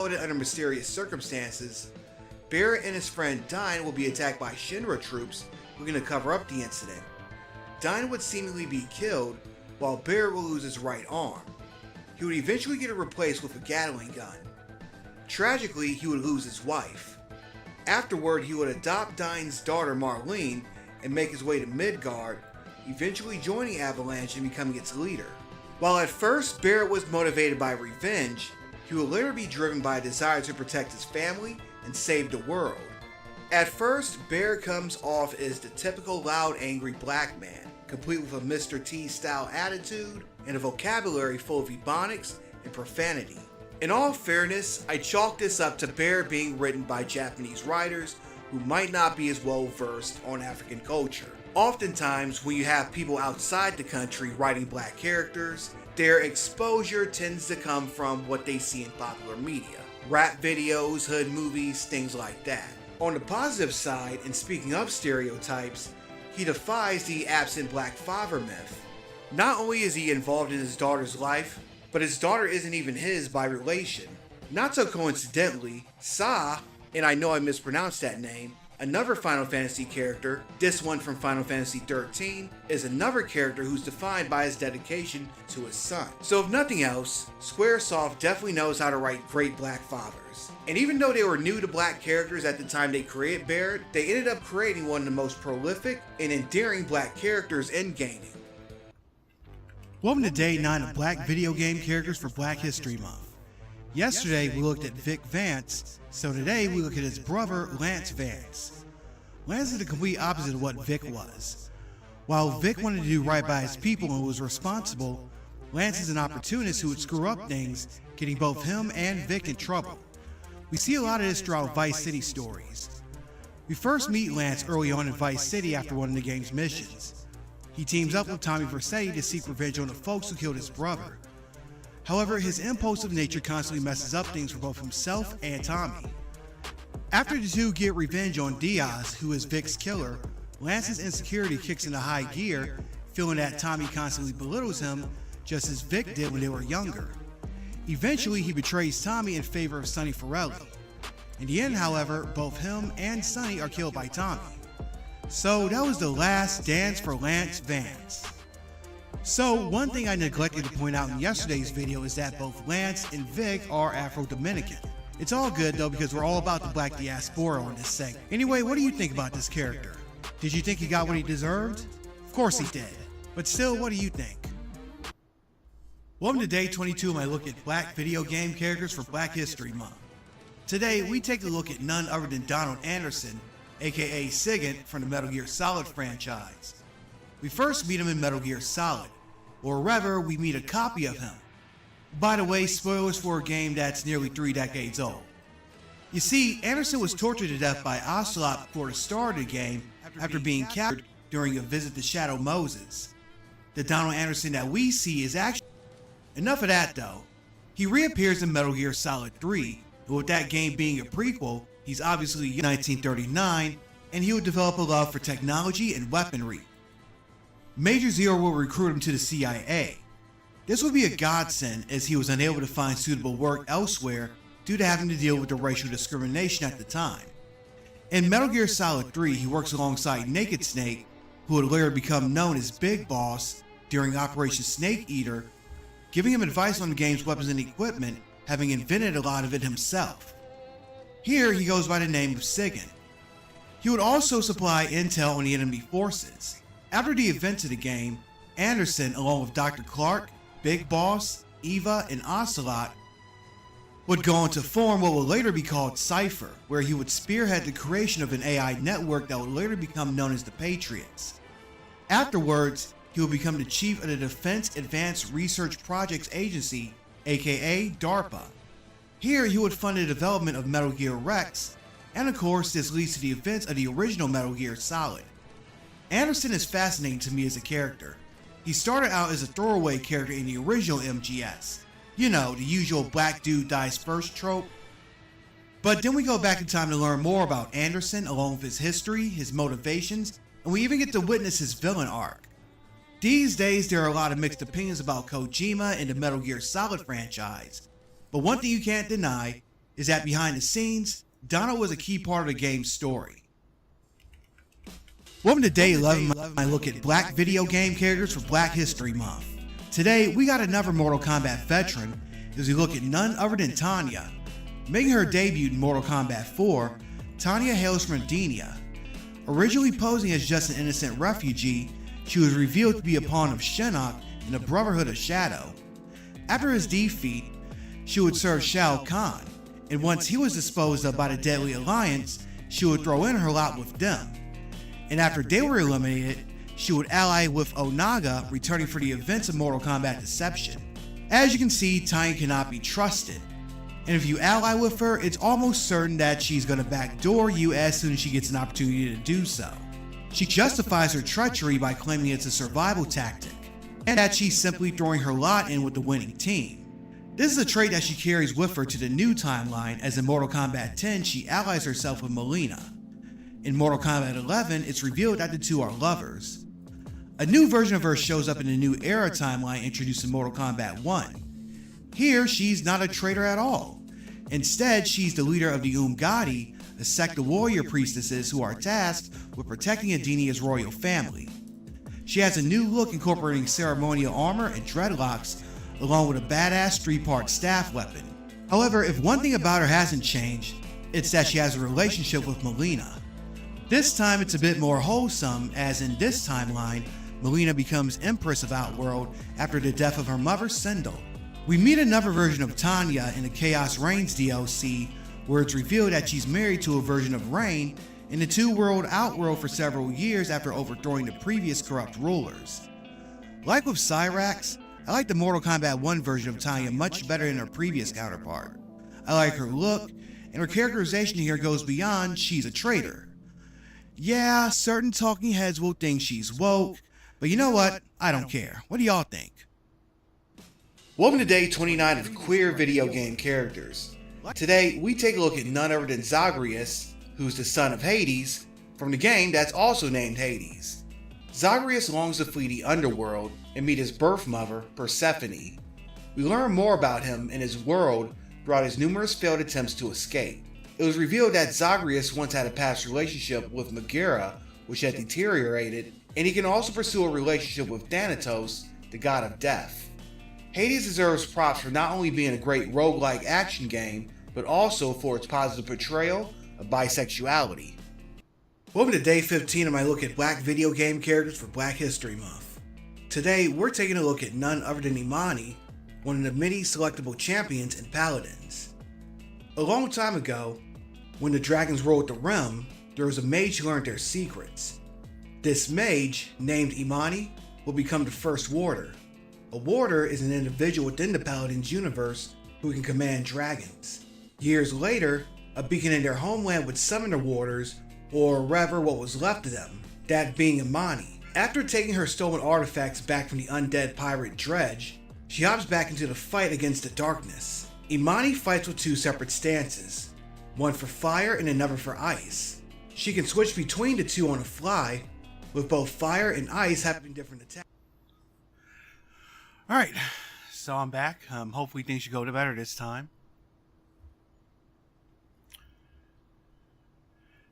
Under mysterious circumstances, Barrett and his friend Dine will be attacked by Shinra troops looking to cover up the incident. Dine would seemingly be killed, while Barrett will lose his right arm. He would eventually get it replaced with a Gatling gun. Tragically, he would lose his wife. Afterward, he would adopt Dine's daughter Marlene and make his way to Midgard, eventually joining Avalanche and becoming its leader. While at first Barrett was motivated by revenge, he would later be driven by a desire to protect his family and save the world. At first, Barrett comes off as the typical loud, angry black man, complete with a Mr. T style attitude and a vocabulary full of ebonics and profanity. In all fairness, I chalk this up to Barrett being written by Japanese writers who might not be as well versed on African culture. Oftentimes, when you have people outside the country writing black characters, their exposure tends to come from what they see in popular media. Rap videos, hood movies, things like that. On the positive side, and speaking of stereotypes, he defies the absent black father myth. Not only is he involved in his daughter's life, but his daughter isn't even his by relation. Not so coincidentally, Sa, and I know I mispronounced that name, another Final Fantasy character, this one from Final Fantasy XIII, is another character who's defined by his dedication to his son. So if nothing else, Squaresoft definitely knows how to write great black fathers. And even though they were new to black characters at the time they created Barrett, they ended up creating one of the most prolific and endearing black characters in gaming. Welcome to Day 9 of Black Video Game Characters for Black History Month. Yesterday we looked at Vic Vance, so today we look at his brother Lance Vance. Lance is the complete opposite of what Vic was. While Vic wanted to do right by his people and was responsible, Lance is an opportunist who would screw up things, getting both him and Vic in trouble. We see a lot of this throughout Vice City stories. We first meet Lance early on in Vice City after one of the game's missions. He teams up with Tommy Vercetti to seek revenge on the folks who killed his brother. However, his impulsive nature constantly messes up things for both himself and Tommy. After the two get revenge on Diaz, who is Vic's killer, Lance's insecurity kicks into high gear, feeling that Tommy constantly belittles him, just as Vic did when they were younger. Eventually, he betrays Tommy in favor of Sonny Forelli. In the end, however, both him and Sonny are killed by Tommy. So that was the last dance for Lance Vance. So one thing I neglected to point out in yesterday's video is that both Lance and Vic are Afro-Dominican. It's all good though because we're all about the black diaspora on this segment. Anyway, what do you think about this character? Did you think he got what he deserved? Of course he did. But still, what do you think? Welcome to day 22 of my look at black video game characters for Black History Month. Today, we take a look at none other than Donald Anderson, aka Sigint from the Metal Gear Solid franchise. We first meet him in Metal Gear Solid, or rather, we meet a copy of him. By the way, spoilers for a game that's nearly 3 decades old. You see, Anderson was tortured to death by Ocelot before the start of the game after being captured during a visit to Shadow Moses. The Donald Anderson that we see is actually... Enough of that though. He reappears in Metal Gear Solid 3, and with that game being a prequel, he's obviously 1939, and he would develop a love for technology and weaponry. Major Zero will recruit him to the CIA. This would be a godsend as he was unable to find suitable work elsewhere due to having to deal with the racial discrimination at the time. In Metal Gear Solid 3, he works alongside Naked Snake, who would later become known as Big Boss during Operation Snake Eater, giving him advice on the game's weapons and equipment, having invented a lot of it himself. Here, he goes by the name of Sigint. He would also supply intel on the enemy forces. After the events of the game, Anderson, along with Dr. Clark, Big Boss, Eva, and Ocelot, would go on to form what would later be called Cypher, where he would spearhead the creation of an AI network that would later become known as the Patriots. Afterwards, he would become the chief of the Defense Advanced Research Projects Agency, aka DARPA. Here, he would fund the development of Metal Gear Rex, and of course, this leads to the events of the original Metal Gear Solid. Anderson is fascinating to me as a character. He started out as a throwaway character in the original MGS. You know, the usual black dude dies first trope. But then we go back in time to learn more about Anderson along with his history, his motivations, and we even get to witness his villain arc. These days, there are a lot of mixed opinions about Kojima and the Metal Gear Solid franchise. But one thing you can't deny is that behind the scenes, Donald was a key part of the game's story. Welcome to day 11 of my look at black video game characters for Black History Month. Today, we got another Mortal Kombat veteran as we look at none other than Tanya. Making her debut in Mortal Kombat 4, Tanya hails from Armenia. Originally posing as just an innocent refugee, she was revealed to be a pawn of Shinnok in the Brotherhood of Shadow. After his defeat, she would serve Shao Kahn, and once he was disposed of by the Deadly Alliance, she would throw in her lot with them. And after they were eliminated, she would ally with Onaga, returning for the events of Mortal Kombat Deception. As you can see, Tanya cannot be trusted, and if you ally with her, it's almost certain that she's going to backdoor you as soon as she gets an opportunity to do so. She justifies her treachery by claiming it's a survival tactic, and that she's simply throwing her lot in with the winning team. This is a trait that she carries with her to the new timeline, as in Mortal Kombat 10 she allies herself with Mileena. In Mortal Kombat 11, it's revealed that the two are lovers. A new version of her shows up in the New Era timeline introduced in Mortal Kombat 1. Here, she's not a traitor at all. Instead, she's the leader of the Umgadi, a sect of warrior priestesses who are tasked with protecting Edenia's royal family. She has a new look incorporating ceremonial armor and dreadlocks, along with a badass 3-part staff weapon. However, if one thing about her hasn't changed, it's that she has a relationship with Mileena. This time it's a bit more wholesome, as in this timeline, Mileena becomes Empress of Outworld after the death of her mother, Sindel. We meet another version of Tanya in the Chaos Reigns DLC, where it's revealed that she's married to a version of Rain in the two-world Outworld for several years after overthrowing the previous corrupt rulers. Like with Cyrax, I like the Mortal Kombat 1 version of Tanya much better than her previous counterpart. I like her look, and her characterization here goes beyond she's a traitor. Yeah, certain talking heads will think she's woke, but you know what? I don't care. What do y'all think? Welcome to day 29 of queer video game characters. Today, we take a look at none other than Zagreus, who's the son of Hades, from the game that's also named Hades. Zagreus longs to flee the underworld and meet his birth mother, Persephone. We learn more about him and his world throughout his numerous failed attempts to escape. It was revealed that Zagreus once had a past relationship with Megara, which had deteriorated, and he can also pursue a relationship with Thanatos, the god of death. Hades deserves props for not only being a great roguelike action game, but also for its positive portrayal of bisexuality. Welcome to day 15 of my look at black video game characters for Black History Month. Today, we're taking a look at none other than Imani, one of the many selectable champions and paladins. A long time ago, when the dragons ruled the realm, there was a mage who learned their secrets. This mage, named Imani, will become the first warder. A warder is an individual within the paladin's universe who can command dragons. Years later, a beacon in their homeland would summon the warders, or rather what was left of them, that being Imani. After taking her stolen artifacts back from the undead pirate Dredge, she hops back into the fight against the darkness. Imani fights with two separate stances, one for fire and another for ice. She can switch between the two on the fly, with both fire and ice having different attacks. Alright, so I'm back. Hopefully things should go better this time.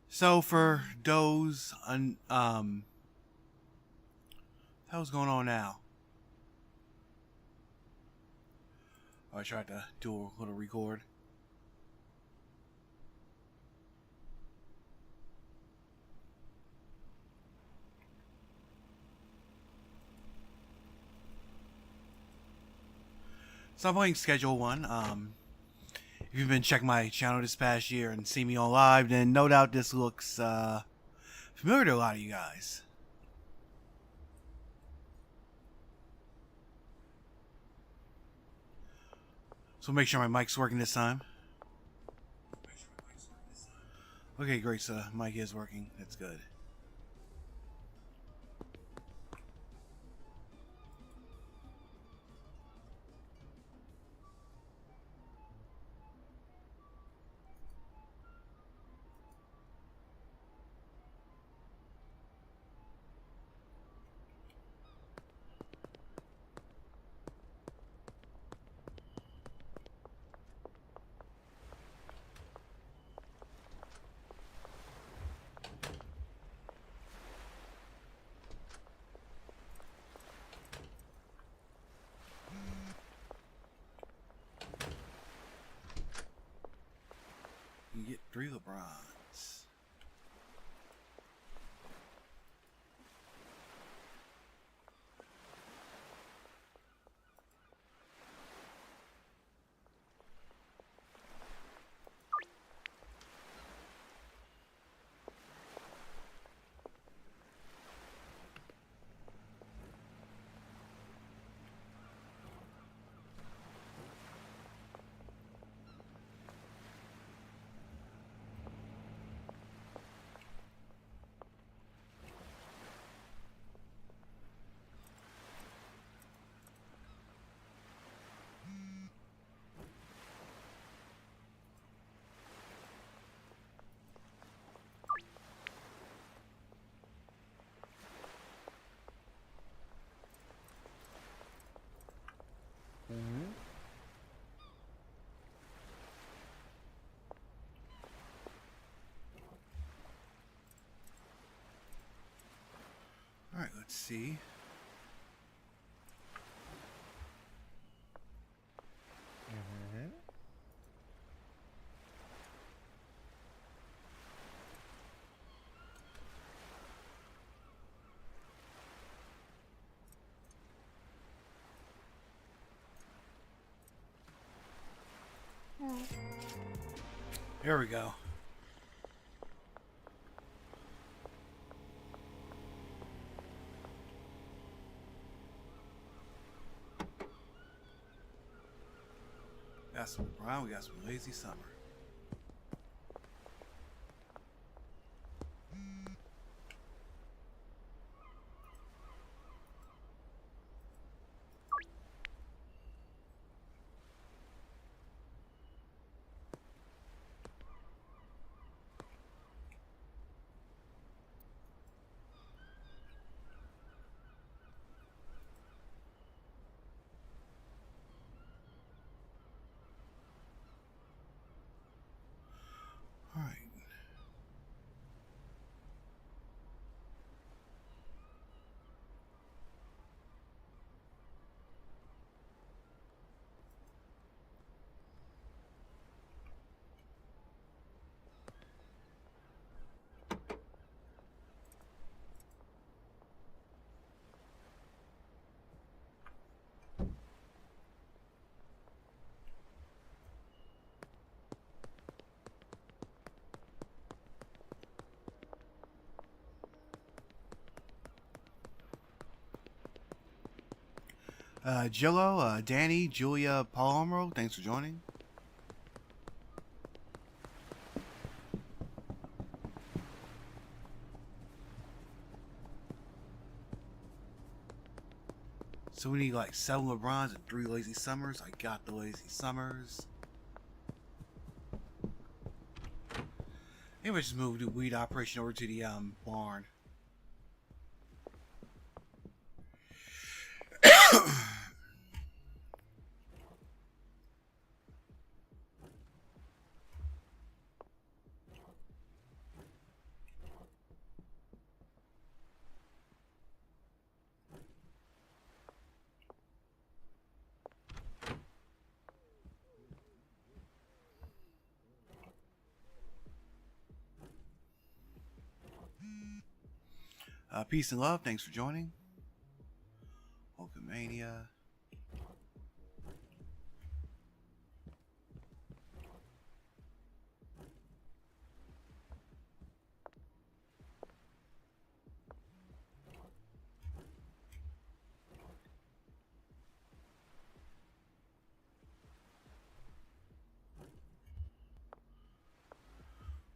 So for those, what's going on now? I tried to do a little record. So I'm playing Schedule 1. If you've been checking my channel this past year and seen me on live, then no doubt this looks familiar to a lot of you guys. So make sure my mic's working this time. Okay, great. So mic is working. That's good. get 3 LeBrons. All right, let's see. Here we go. Got some Brown, we got some Lazy Summer. All right. Jillo, Danny, Julia, Palomro, thanks for joining. So we need like 7 LeBrons and 3 Lazy Summers. I got the Lazy Summers. Anyway, just move the weed operation over to the barn. Peace and love. Thanks for joining. Hulkamania.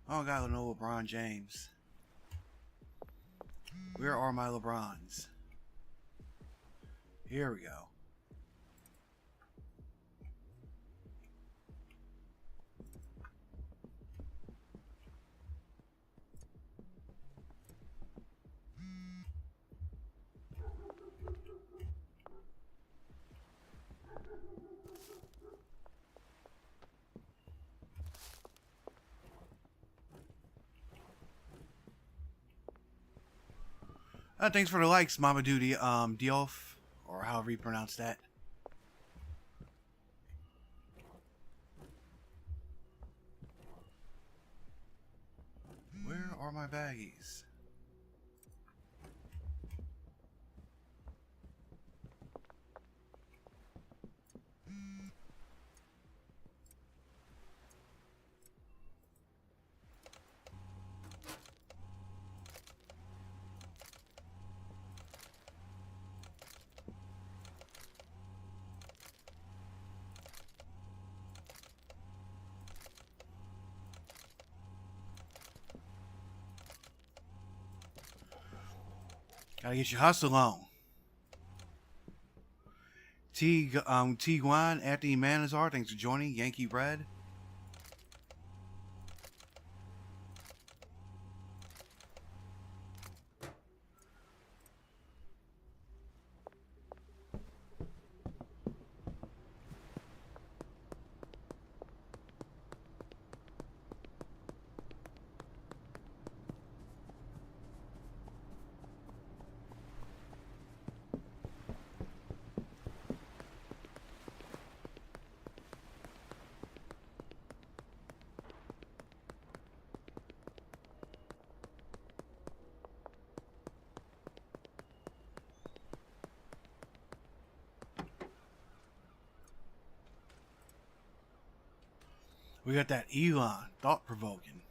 Oh, I gotta know LeBron James. Where are my LeBrons? Here we go. Thanks for the likes, Mama Duty, Diof, or however you pronounce that. are my baggies? Gotta get your hustle on. T. Guan, Anthony Manazar, thanks for joining. Yankee Red. We got that Elon, thought-provoking.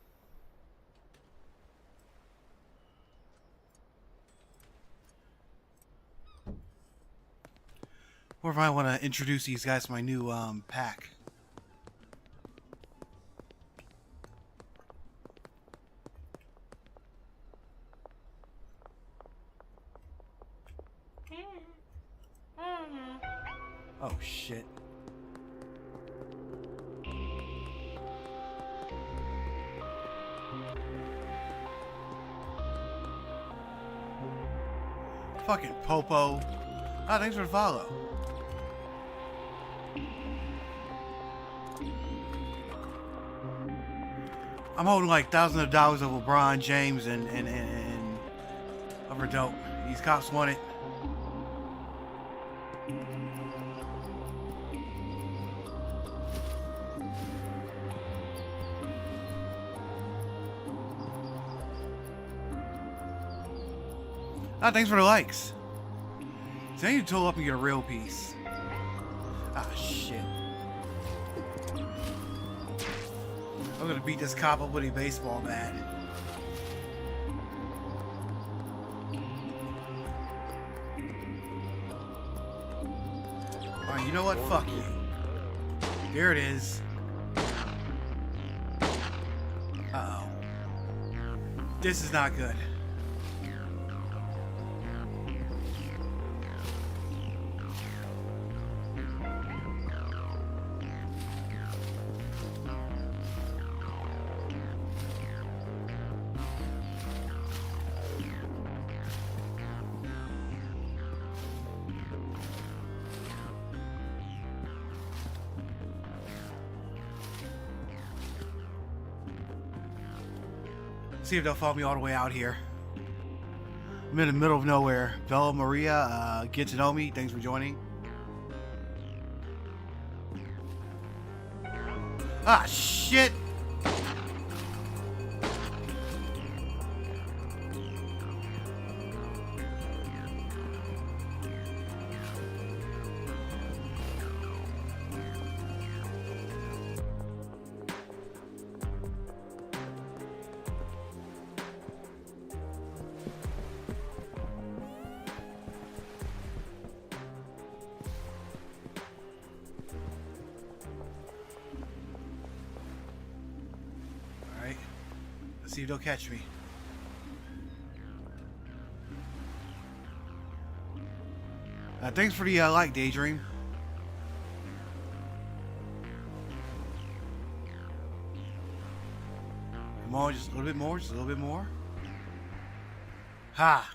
Or if I want to introduce these guys to my new pack. Oh shit. Fucking Popo. Ah, thanks for the follow. I'm holding like thousands of dollars of LeBron James and other dope. These cops want it. Ah, thanks for the likes. So I need to total up and get a real piece. Ah, shit. I'm gonna beat this cop up with a baseball bat. Alright, you know what? Fuck you. There it is. Uh-oh. This is not good. See if they'll follow me all the way out here. I'm in the middle of nowhere. Bella Maria, get to know me. Thanks for joining. Ah, shit. See if they'll catch me. Thanks for the like, Daydream. Come on, just a little bit more, just a little bit more. Ha!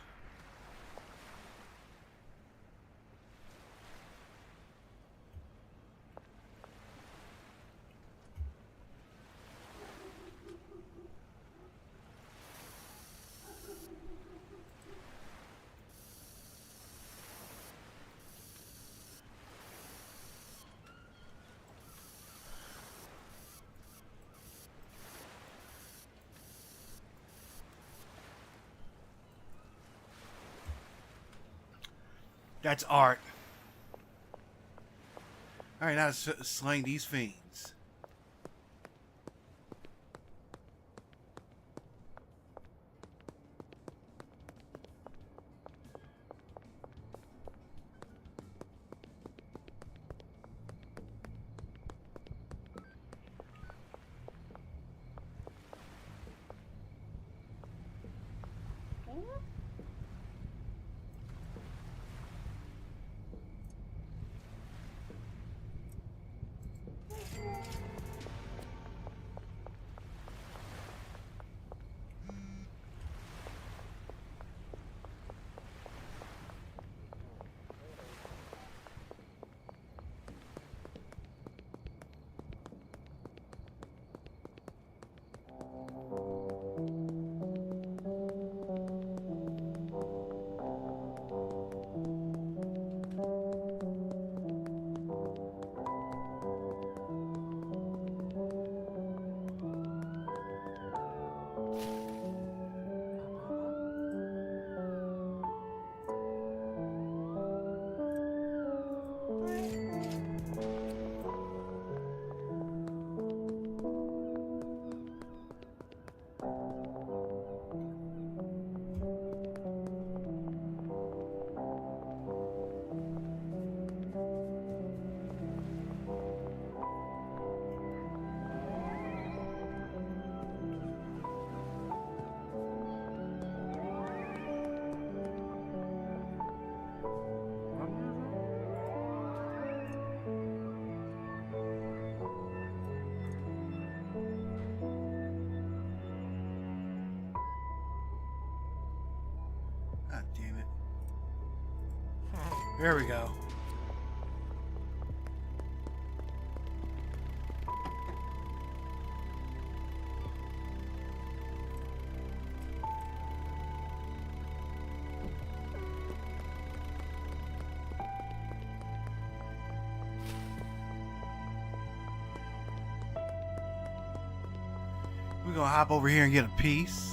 That's art. Alright, now to slaying these fiends. God damn it. There we go. We're gonna hop over here and get a piece.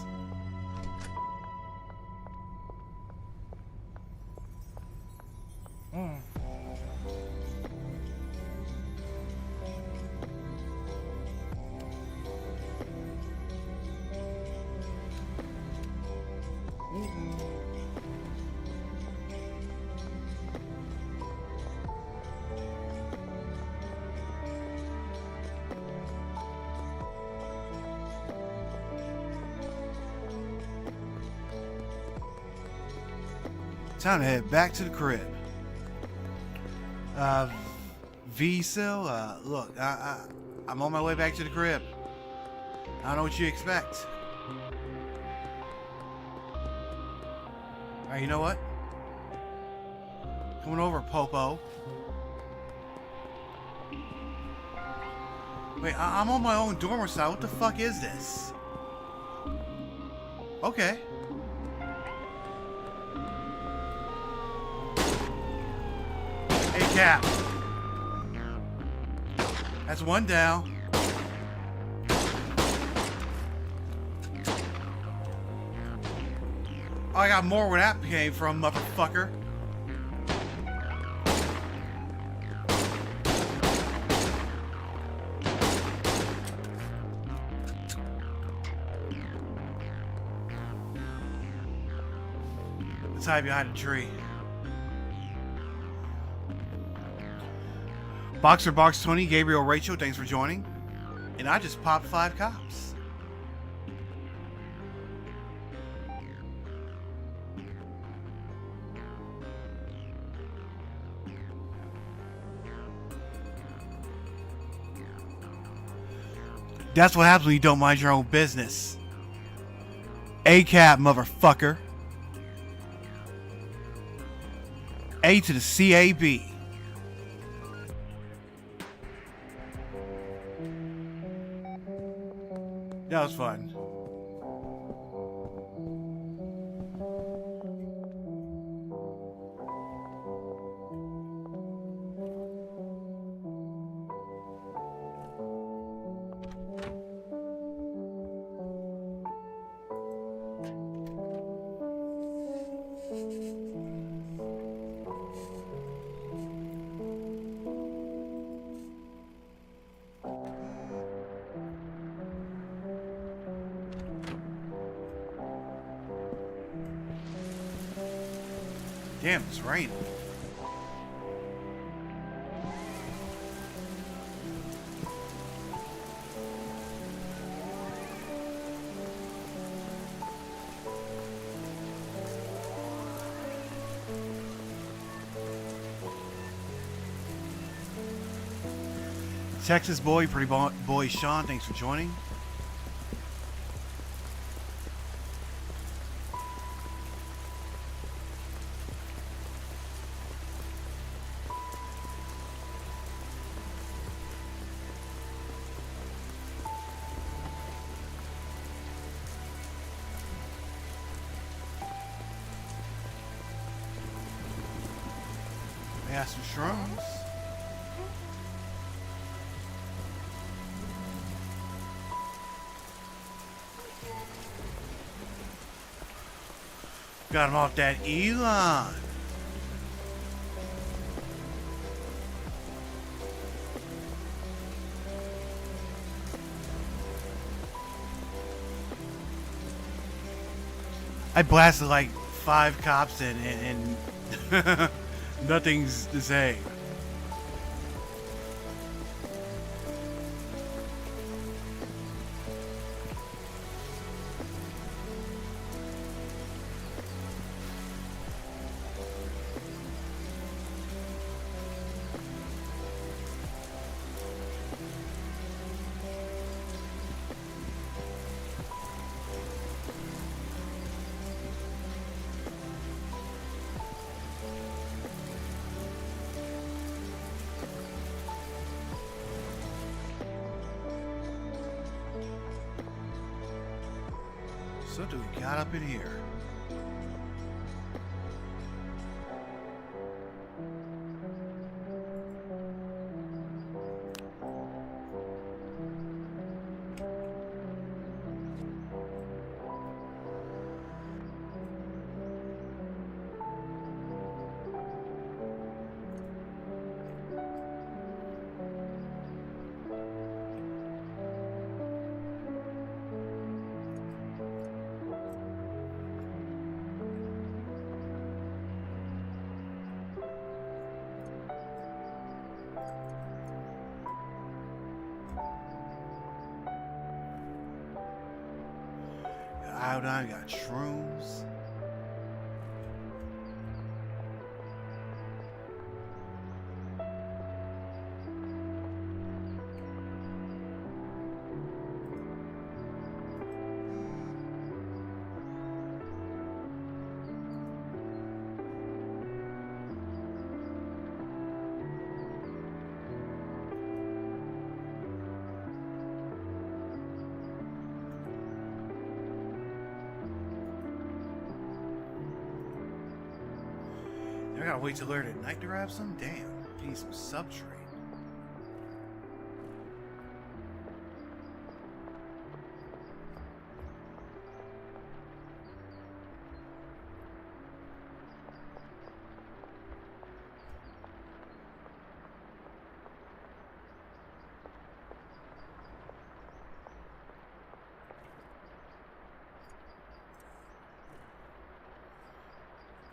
Time to head back to the crib. V-Cell, look, I'm on my way back to the crib. I don't know what you expect. Alright, you know what? Coming over, Popo. Wait, I'm on my own dormer side. What the fuck is this? Okay. Hey, Cap. That's one down. Oh, I got more where that came from, motherfucker. Let's hide behind a tree. Boxer Box 20, Gabriel Rachel, thanks for joining. And I just popped 5 cops. That's what happens when you don't mind your own business. A-cap, motherfucker. A to the C-A-B. That was fun. Damn, it's raining. Texas boy, pretty boy Sean, thanks for joining. We got some shrooms. Got him off that Elon. I blasted like 5 cops and nothing's to say. So do we got up in here? Iodine, got shrooms. I gotta wait till later at night to grab some? Damn, I need some substrate.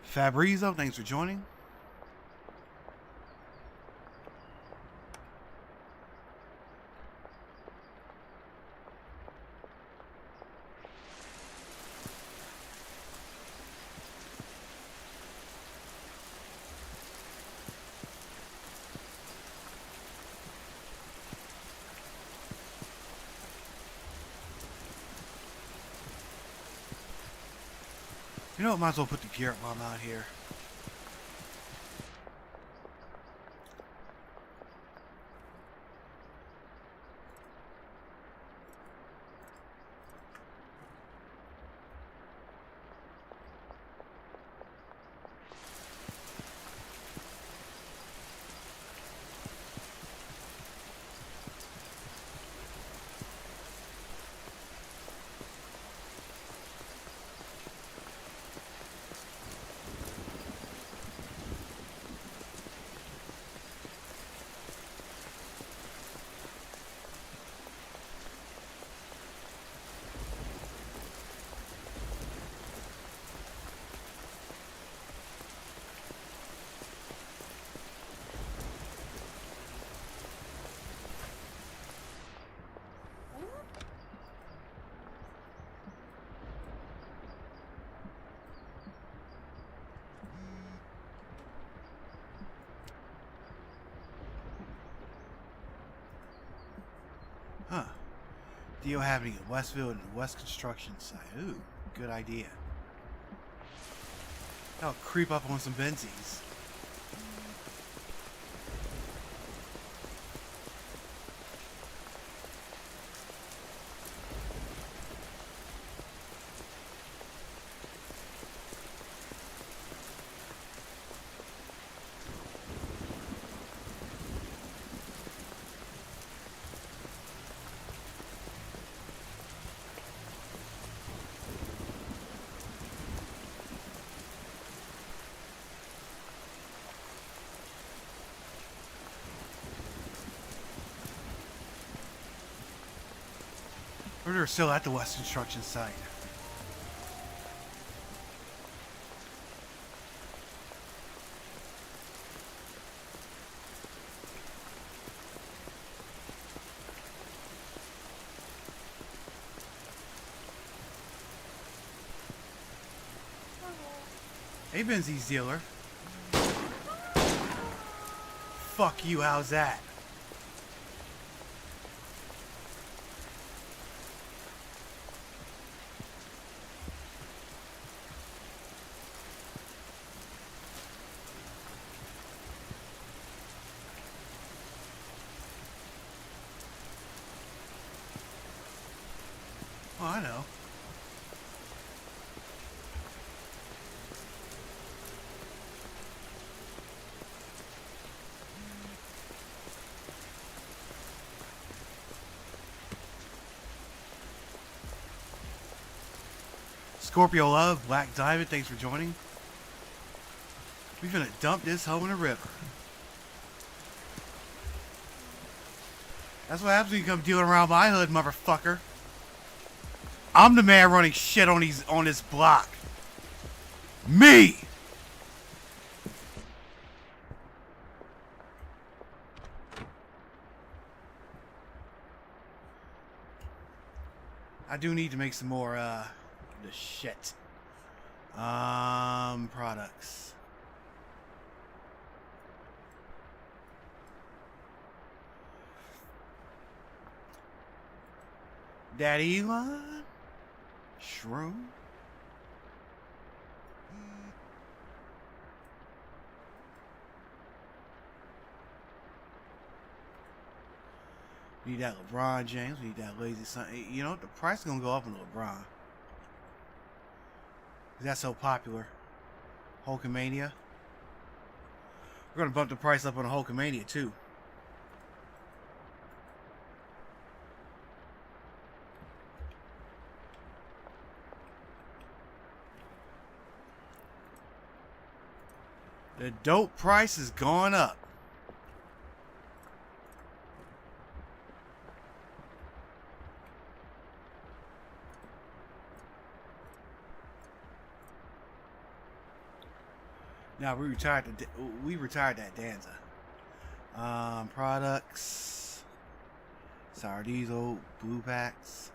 Fabrizio, thanks for joining. You know what, might as well put the gear up while I'm out here. Deal happening at Westfield and West Construction site. Ooh, good idea. I'll creep up on some Benzies. Or they're still at the West Construction site. Hey, Benzies dealer. Fuck you, how's that? Oh, I know. Scorpio Love, Black Diamond, thanks for joining. We finna dump this hoe in a river. That's what happens when you come dealing around my hood, motherfucker. I'm the man running shit on this block. Me! I do need to make some more the shit. Products. Daddy Elon? Shroom? We need that LeBron James. We need that lazy son. You know, the price is going to go up on LeBron. That's so popular. Hulkamania. We're going to bump the price up on the Hulkamania, too. The dope price has gone up. Now we retired that Danza. Products. Sour Diesel, Blue Packs.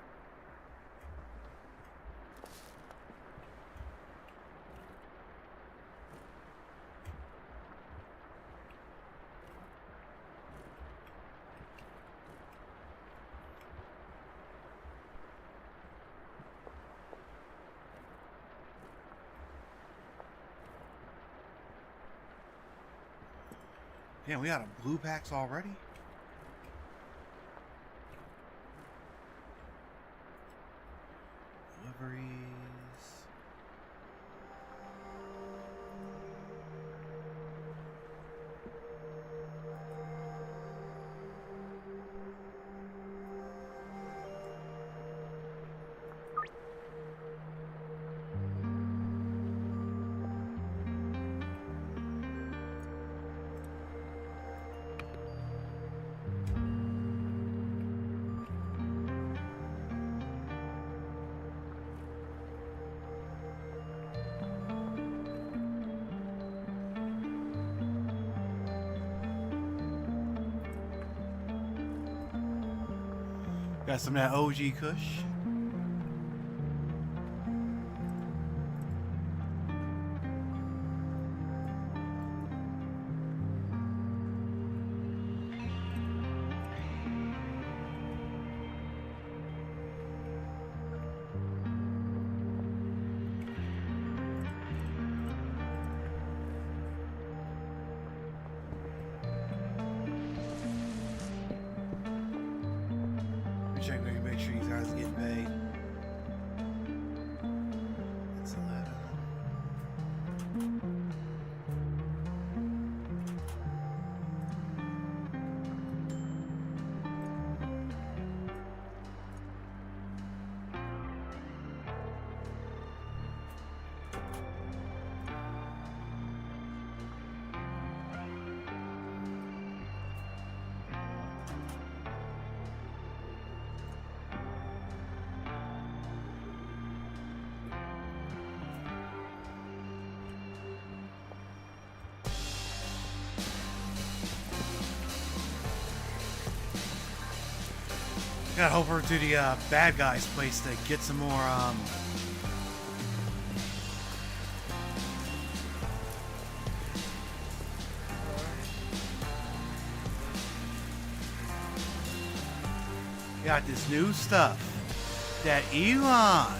Damn, we out of Blue Packs already? Deliveries. Got some of that OG Kush. Got over to the bad guy's place to get some more got this new stuff that Elon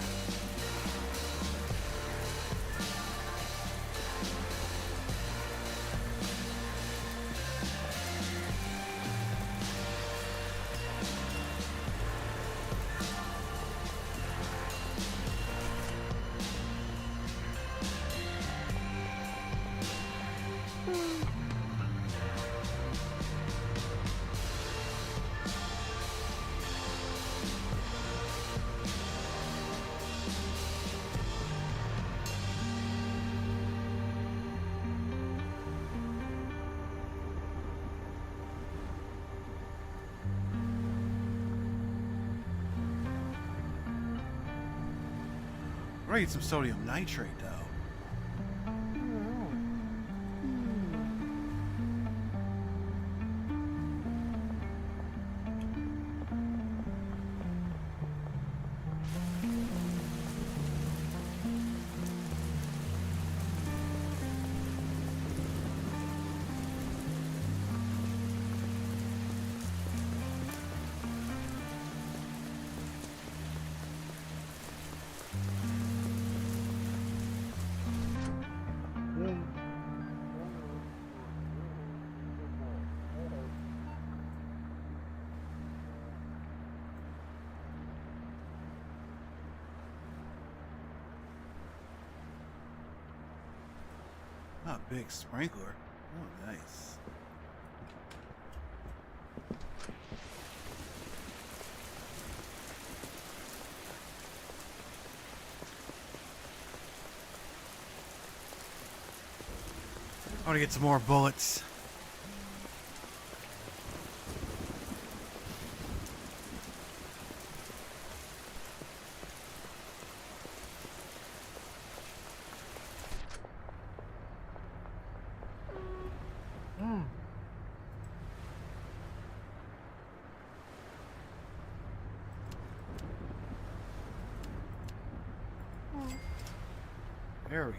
I need some sodium nitrate though. Oh, big sprinkler. Oh, nice. I want to get some more bullets. There we go.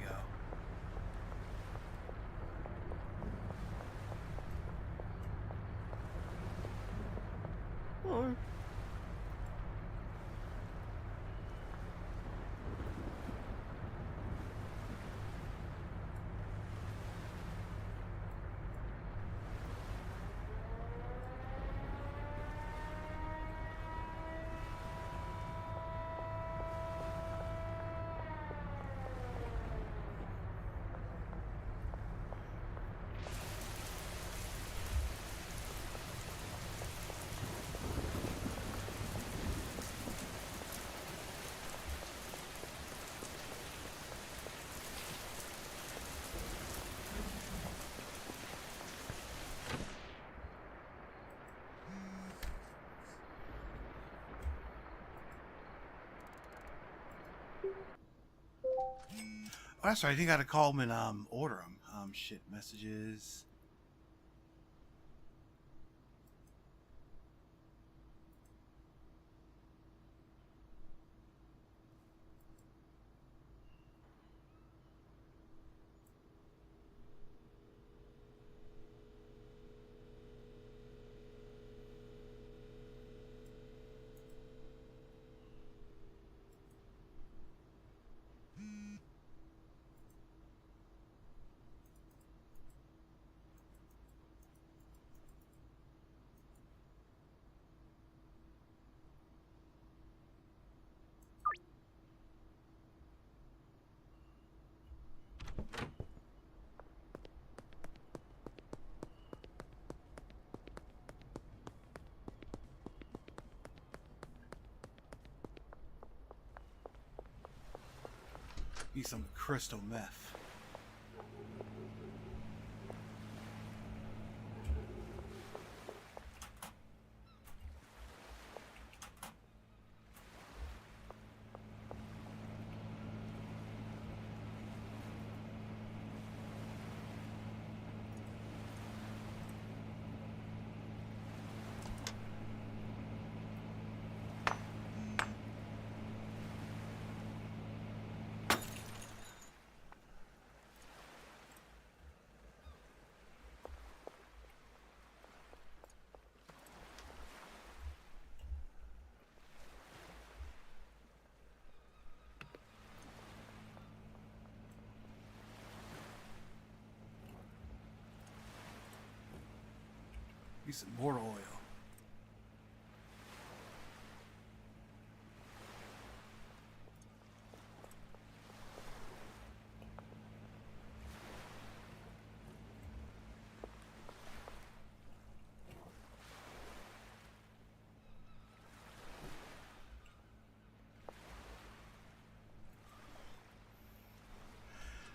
Oh, that's right. I think I gotta call them and order them. Shit, messages. Need some crystal meth. Use some more oil.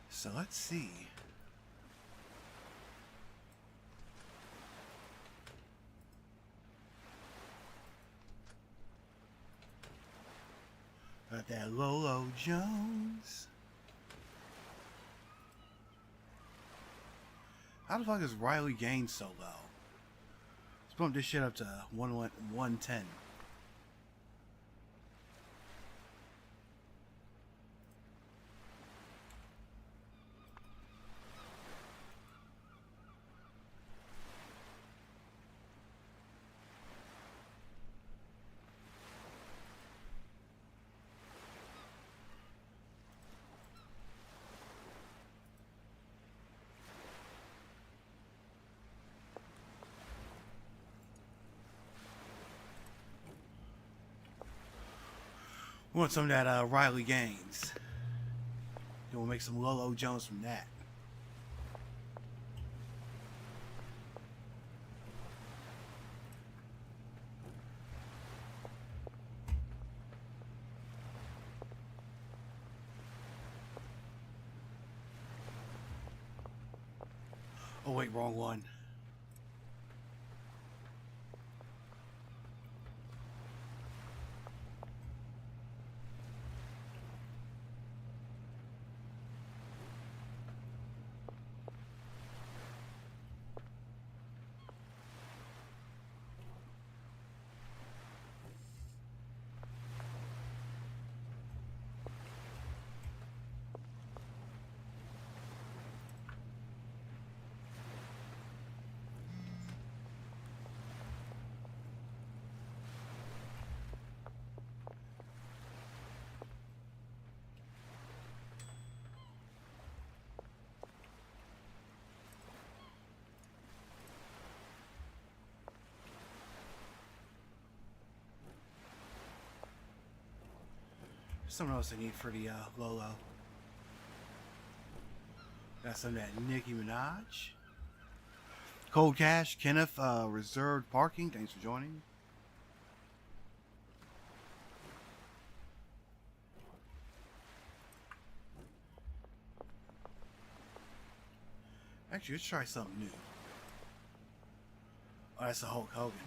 So let's see. Got that Lolo Jones. How the fuck is Riley Gaines so low? Let's bump this shit up to 110. We want some of that Riley Gaines. Then we'll make some Lolo Jones from that. Oh wait, wrong one. Something else I need for the Lolo. Got some of that Nicki Minaj. Cold Cash, Kenneth, reserved parking. Thanks for joining. Actually, let's try something new. Oh, that's a Hulk Hogan.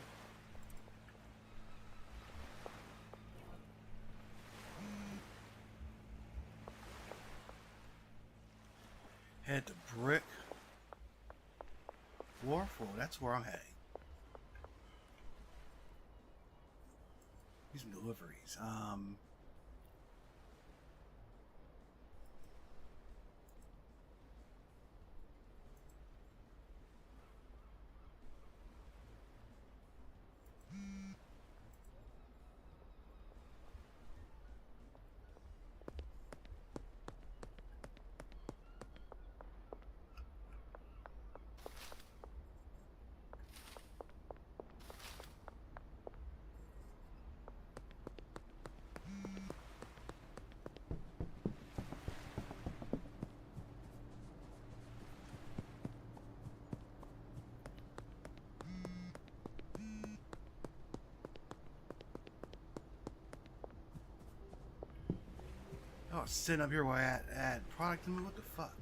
Head to Brick Wharf. Well, that's where I'm heading. Do some deliveries. Oh, sitting up here while I add product in me. What the fuck?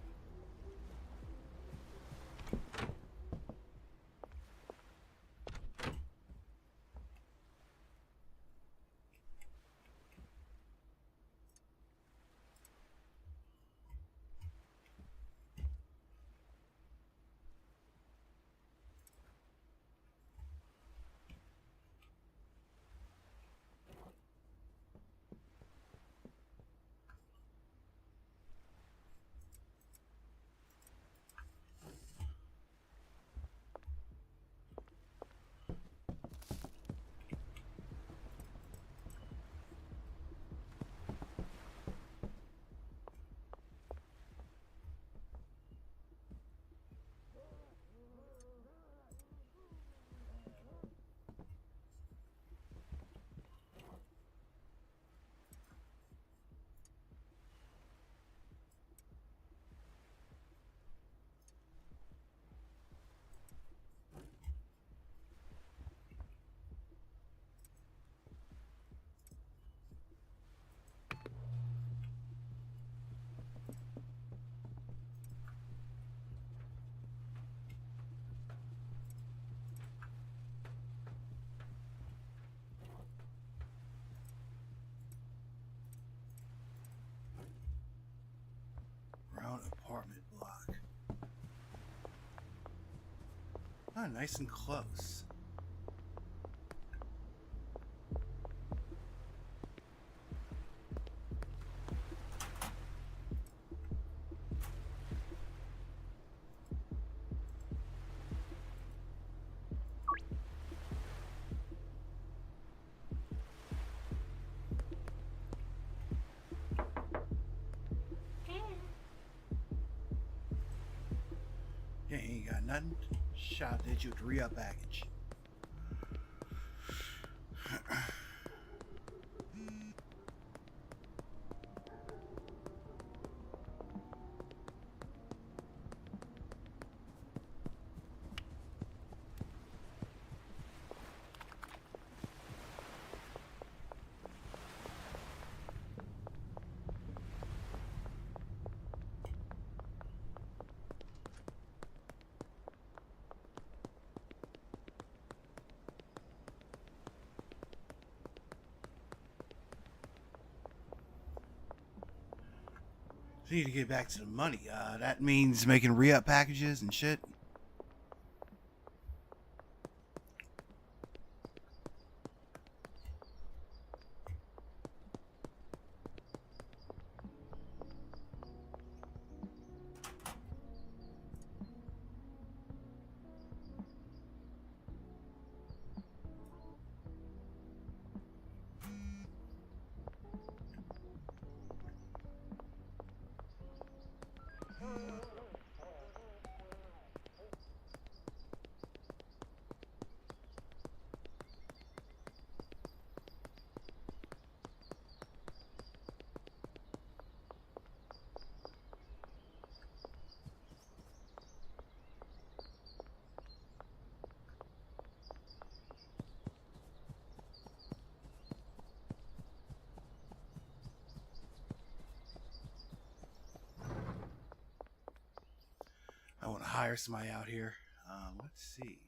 Downtown apartment block. Ah, nice and close. Yeah, he ain't got nothing. Shot at you with the re-up package. So need to get back to the money. That means making re-up packages and shit. I want to hire somebody out here. Let's see.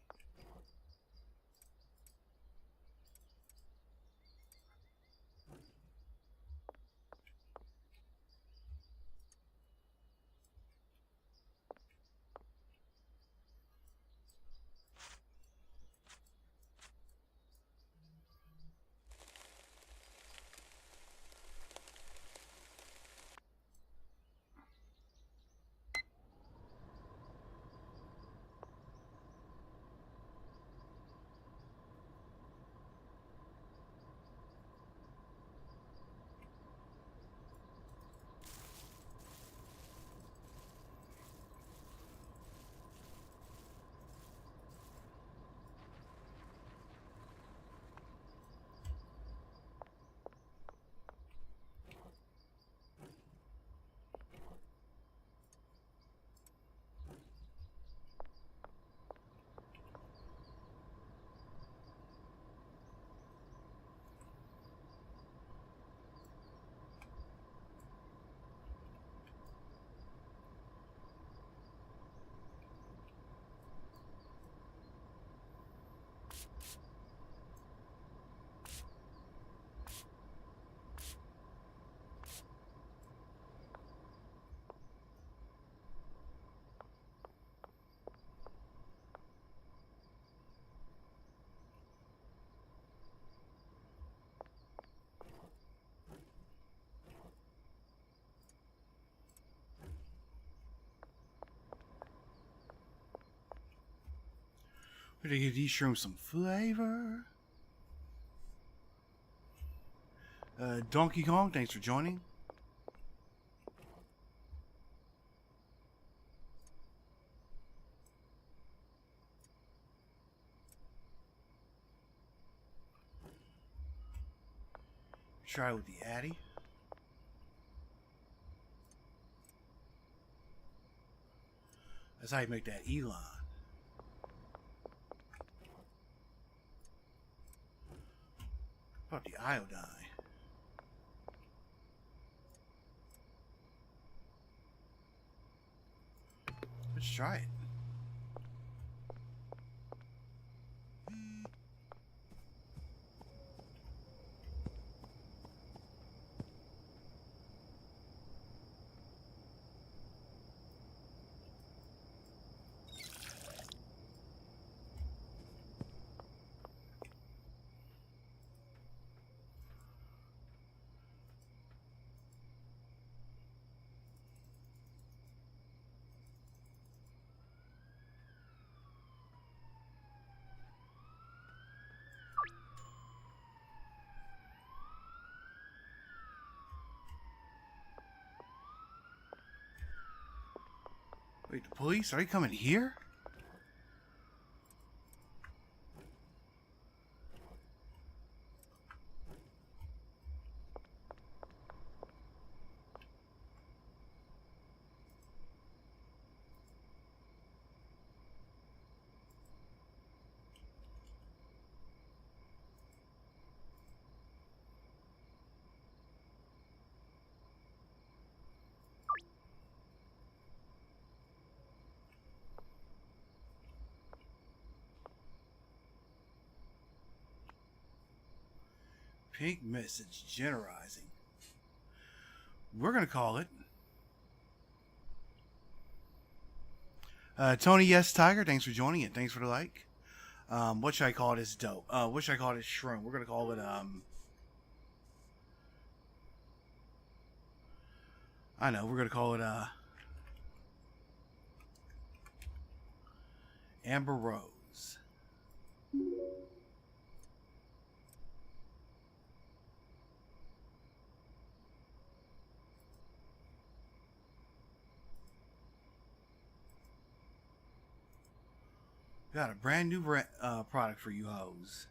We're gonna give these shrooms some flavor. Donkey Kong, thanks for joining. Try with the Addy. That's how you make that Elon. What about the iodine? Let's try it. Wait, the police? Are they coming here? Pink message generalizing. We're going to call it. Tony, yes, Tiger, thanks for joining it. Thanks for the like. What should I call it? Is dope. What should I call it? Is shroom. We're going to call it, I know, we're going to call it, Amber Rose. Got a brand new product for you hoes.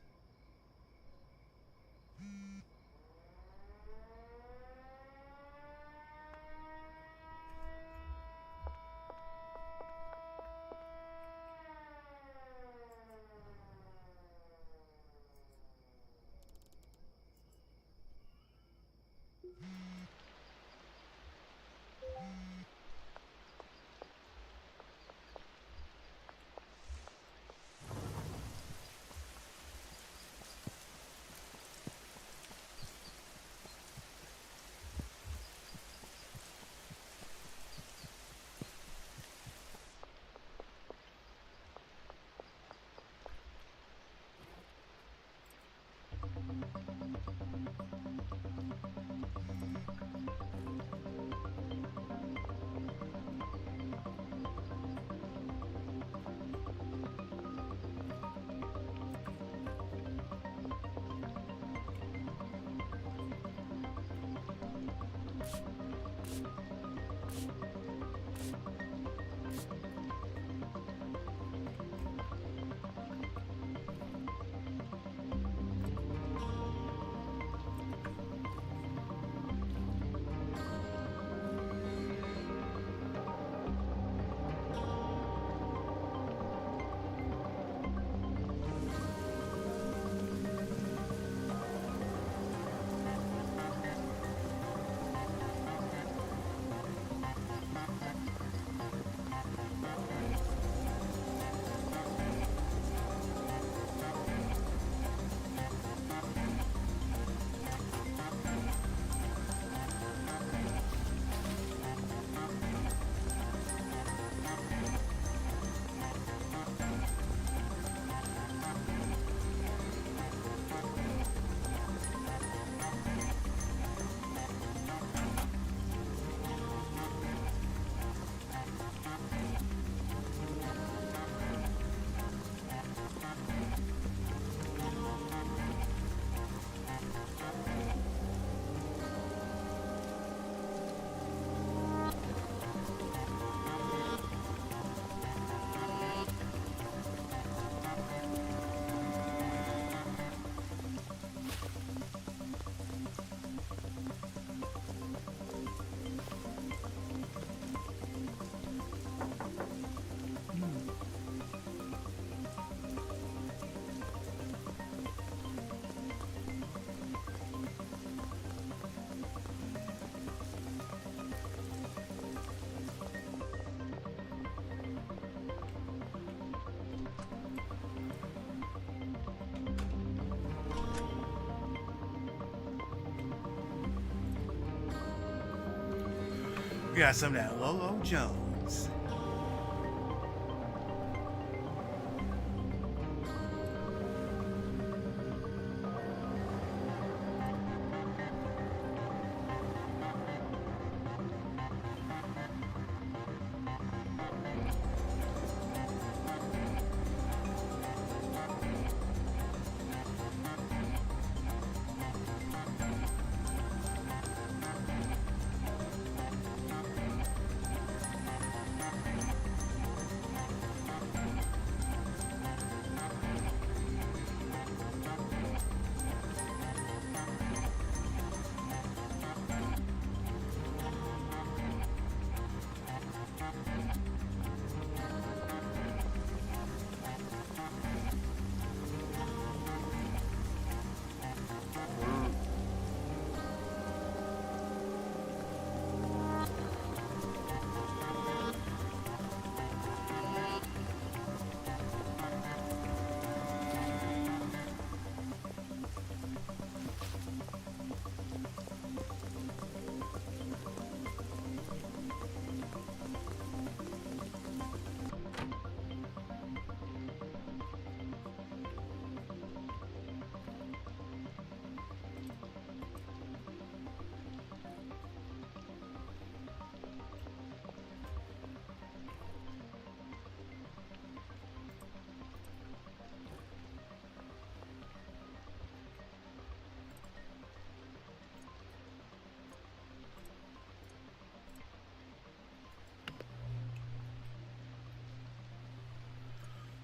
We got some of that Lolo Jones.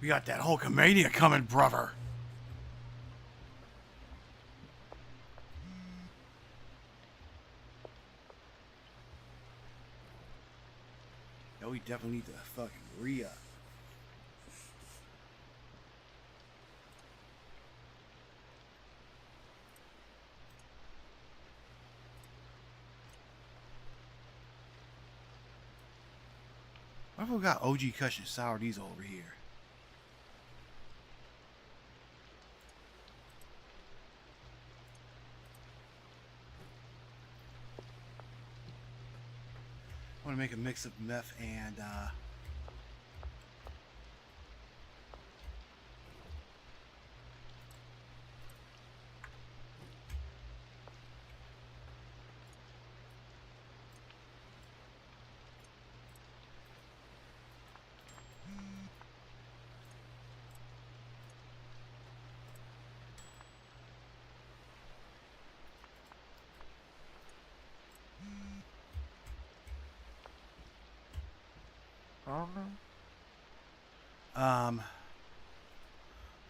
We got that Hulkamania coming, brother. Yo, we definitely need to fucking re-up. What if we got OG Cushion Sour Diesel over here? I want to make a mix of meth and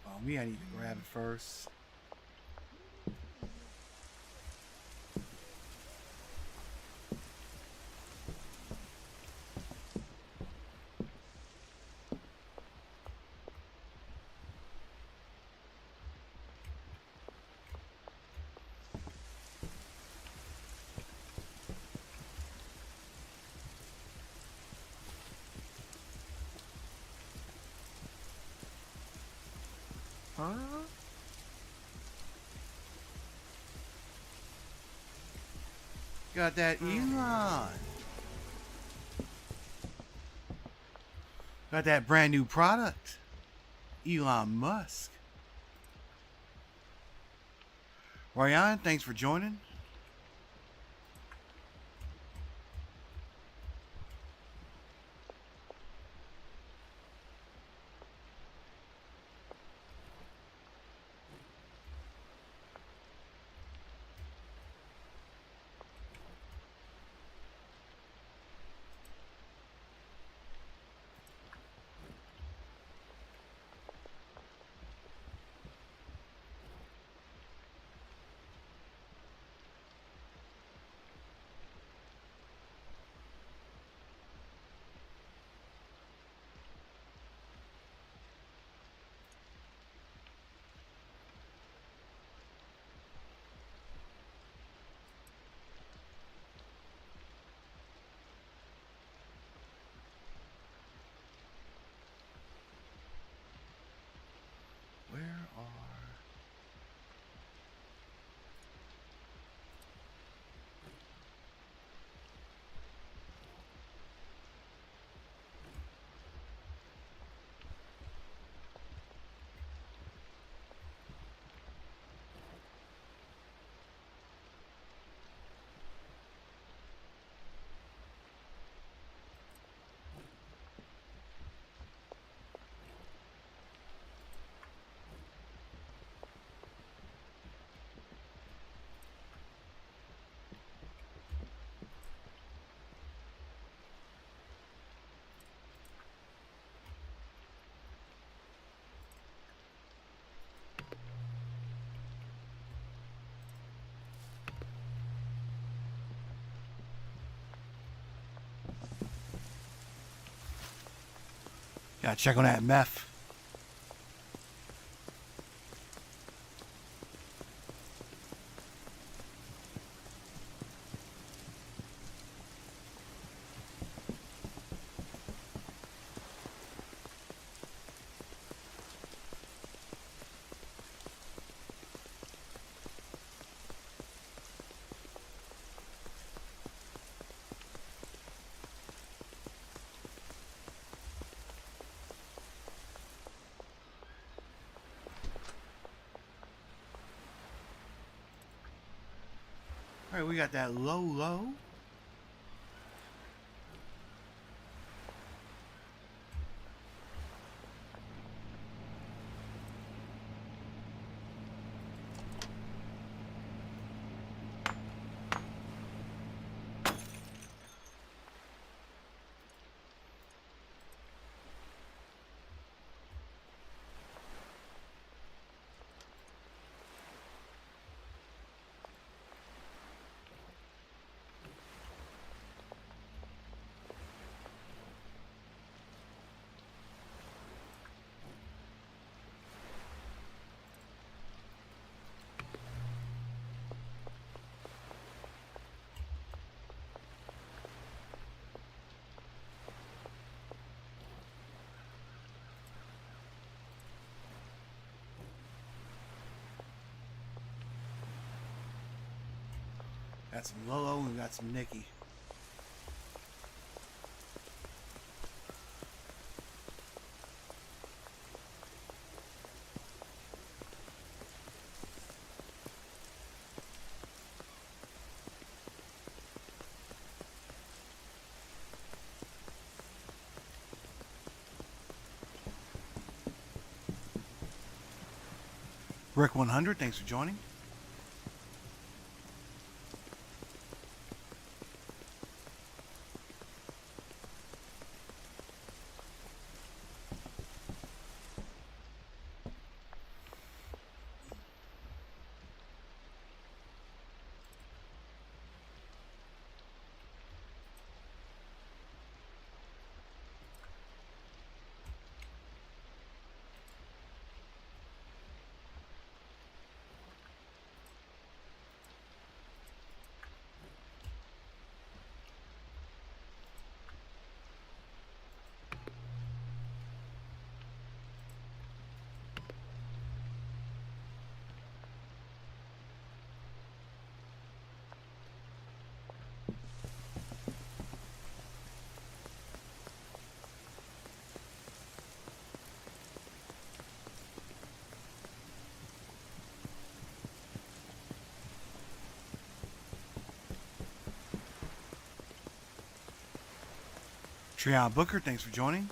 well, me, I need to grab it first. Got that Elon. Got that brand new product. Elon Musk. Ryan, thanks for joining. Where are... Gotta check on that meth. All right, we got that low. Got some Lolo and we got some Nikki. Rick 100, thanks for joining. Treon Booker, thanks for joining.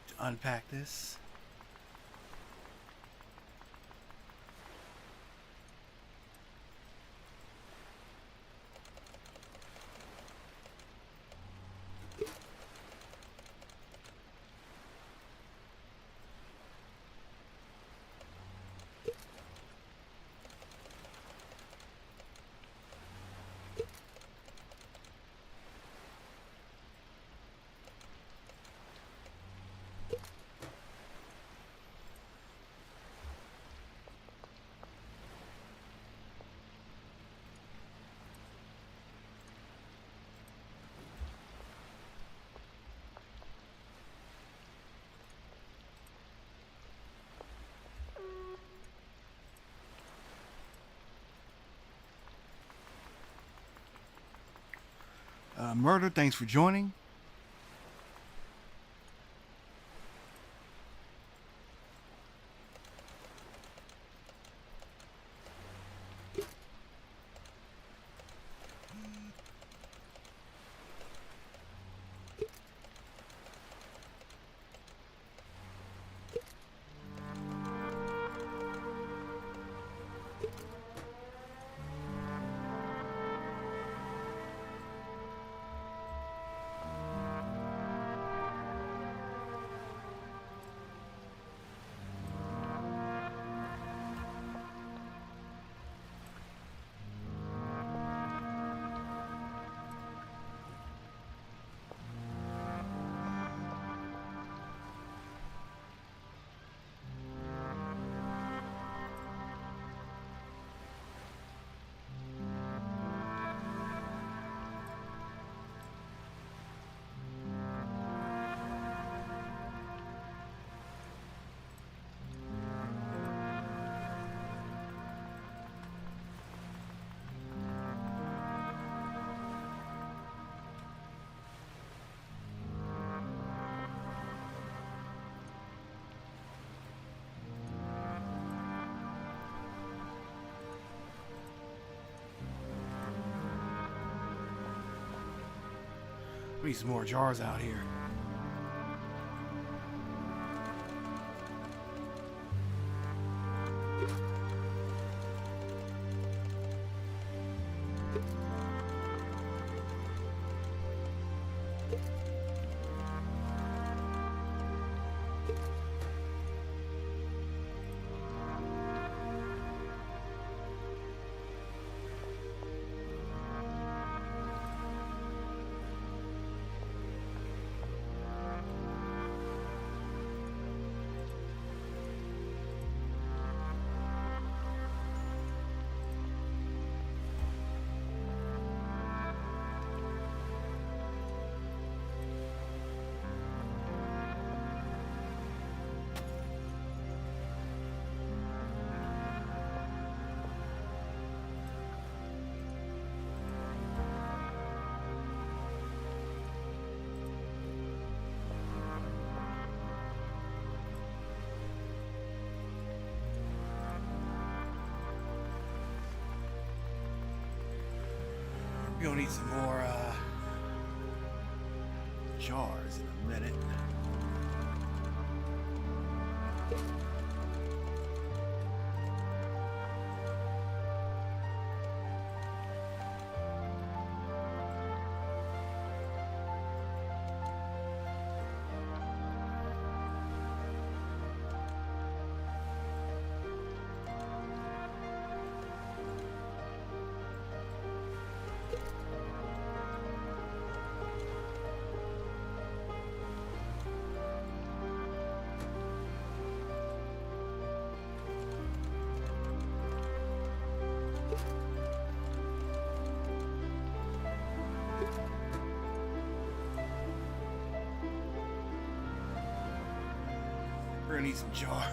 To unpack this. Murder, thanks for joining. We need some more jars out here. We're gonna need some more jars in a minute. We're gonna need some jar.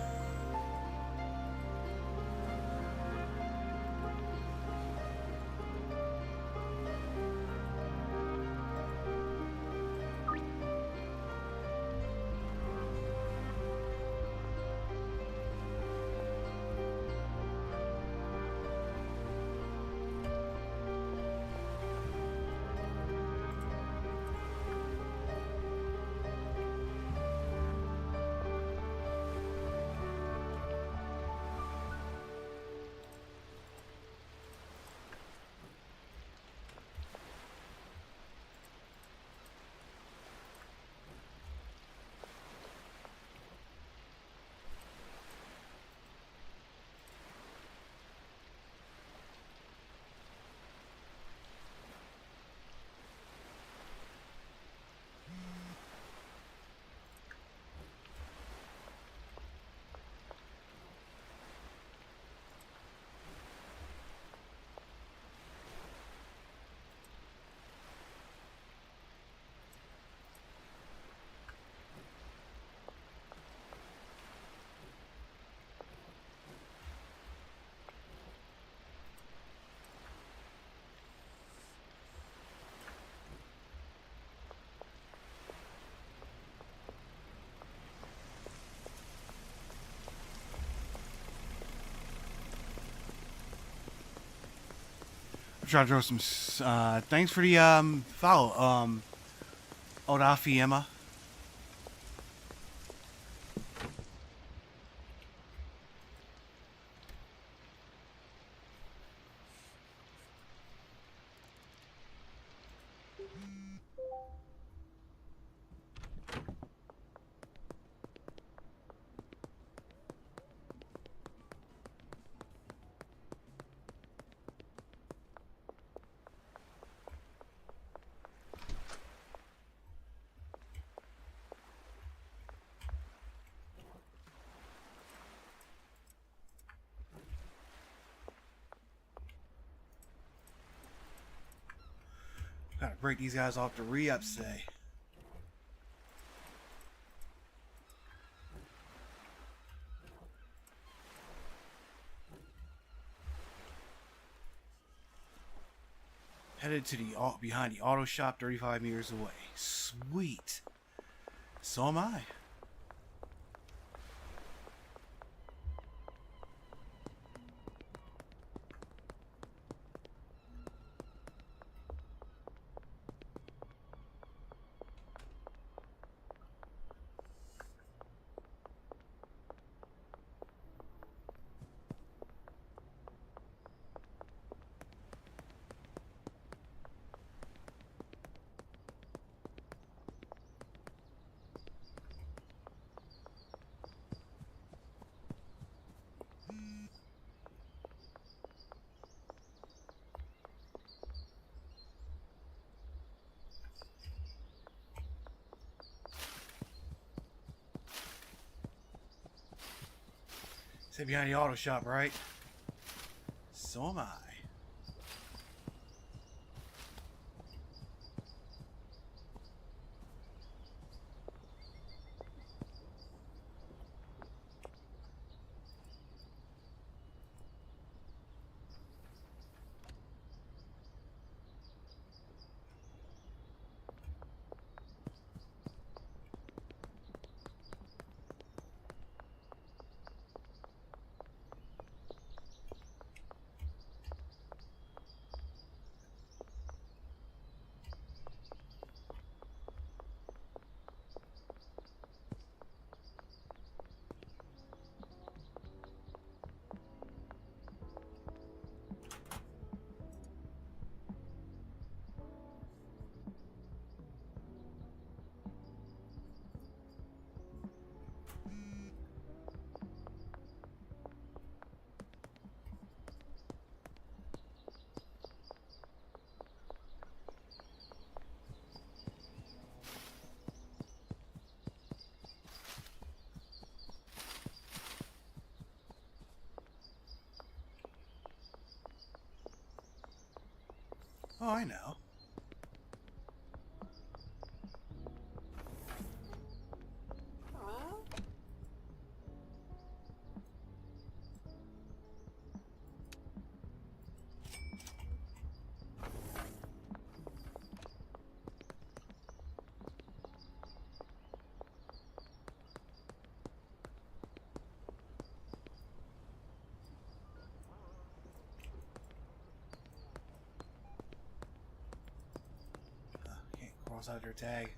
I'm trying to throw some. Thanks for the follow, Odafi Emma. Gotta break these guys off to re-ups today. Headed to the behind the auto shop 35 meters away. Sweet. So am I. Sit behind the auto shop, right? So am I. Oh, I know. Can't cross out their tag.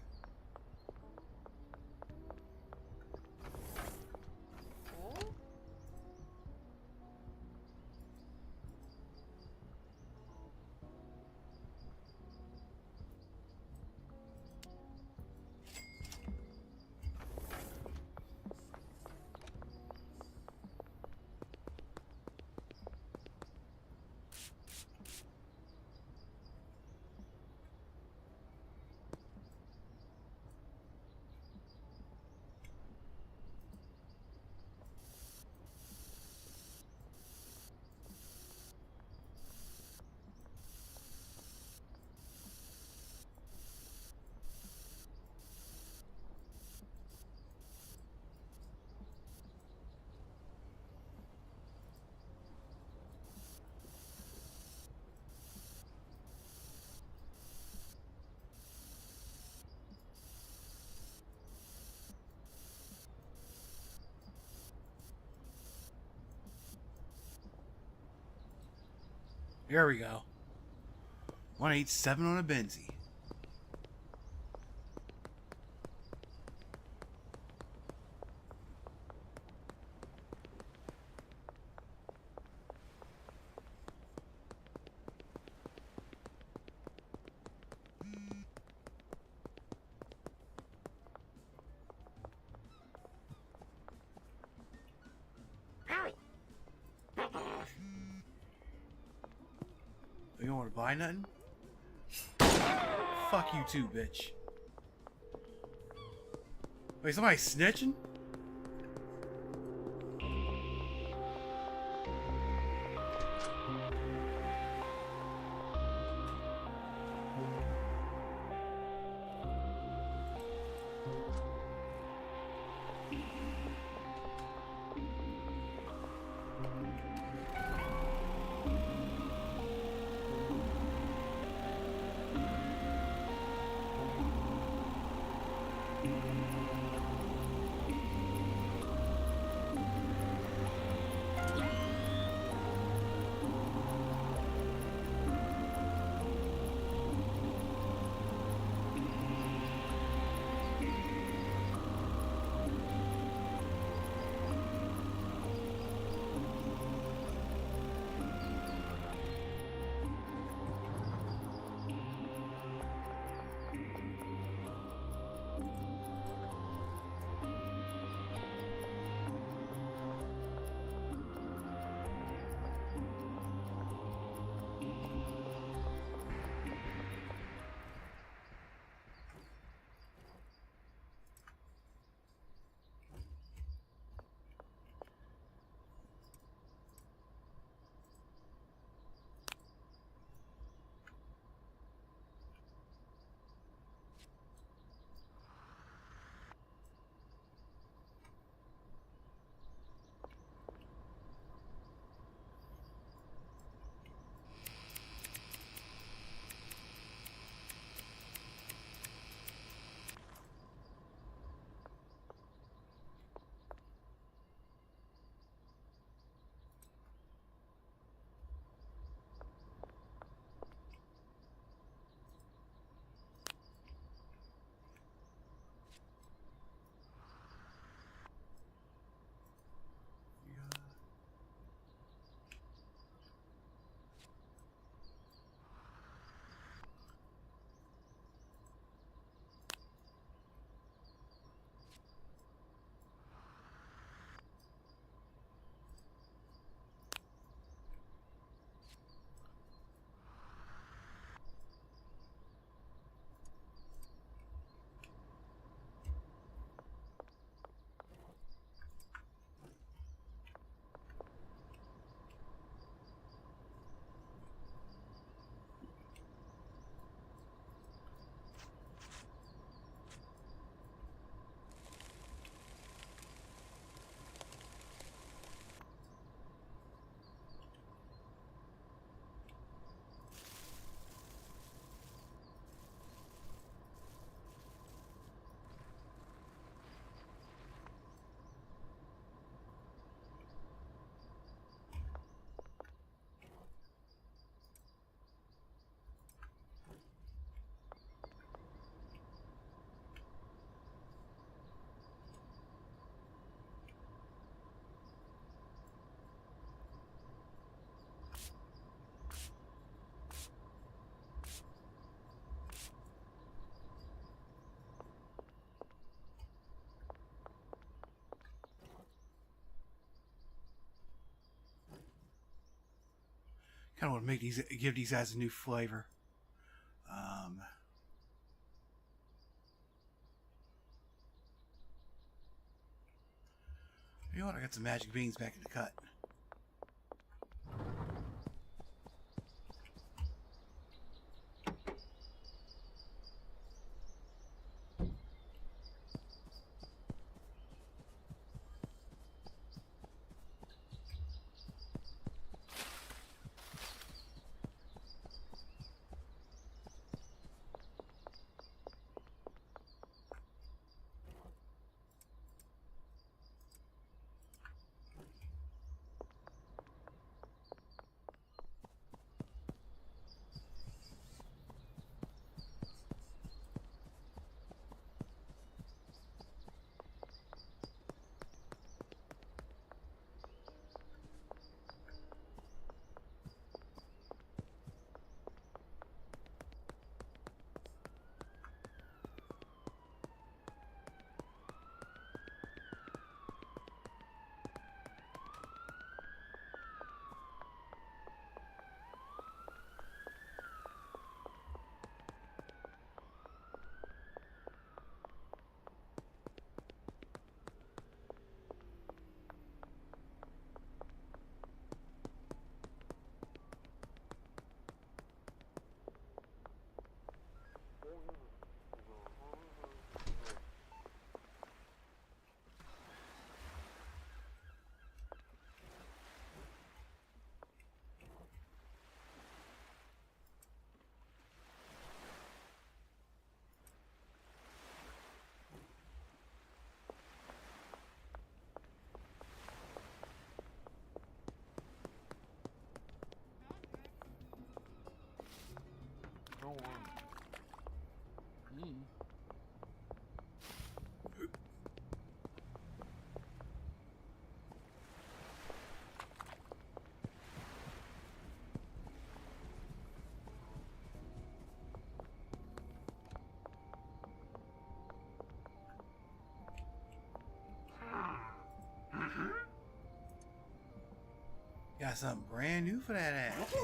Here we go. 187 on a Benzie. You don't want to buy nothing? Fuck you too, bitch. Wait, somebody snitching? Kind of want to give these guys a new flavor. You know what? I got some magic beans back in the cut. Got something brand new for that ass.